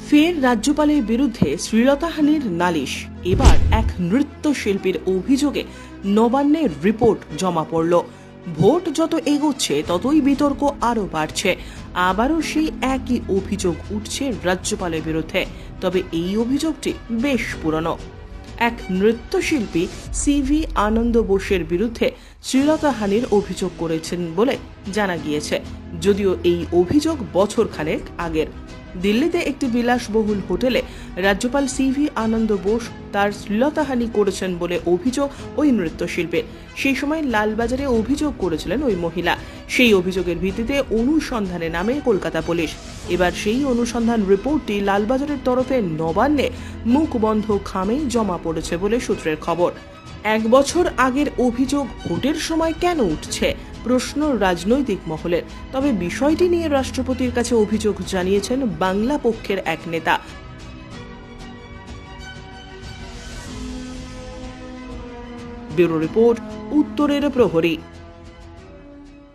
ফের রাজ্যপালের বিরুদ্ধে শ্লীলতাহানির নালিশ। এবার এক নৃত্যশিল্পীর অভিযোগে নবান্নে রিপোর্ট জমা পড়ল। ভোট যত এগোচ্ছে ততই বিতর্ক আরও বাড়ছে। আবারও সেই একই অভিযোগ উঠছে রাজ্যপালের বিরুদ্ধে, তবে এই অভিযোগটি বেশ পুরনো। এক নৃত্যশিল্পী সিভি আনন্দ বোসের বিরুদ্ধে শ্লীলতাহানির অভিযোগ করেছেন বলে জানা গিয়েছে, যদিও এই অভিযোগ বছরখানেক আগের। দিল্লিতে একটি বিলাসবহুল হোটেলে রাজ্যপাল সিভি আনন্দ বোস তার শ্লীলতাহানি করেছেন বলে অভিযোগ ওই নৃত্যশিল্পীর। সেই সময় লালবাজারে অভিযোগ করেছিলেন ওই মহিলা। সেই অভিযোগের ভিত্তিতে অনুসন্ধানে নামে কলকাতা পুলিশ। এবার সেই অনুসন্ধান রিপোর্টটি লালবাজারের তরফে নবান্নে মুখ বন্ধ খামে জমা পড়েছে বলে সূত্রের খবর। 1 বছর আগের অভিযোগ ভোটের সময় কেন উঠছে প্রশ্ন রাজনৈতিক মহলের। তবে বিষয়টি নিয়ে রাষ্ট্রপতির কাছে অভিযোগ জানিয়েছেন বাংলা পক্ষের এক নেতা। ব্যুরো রিপোর্ট, উত্তরের প্রহরী।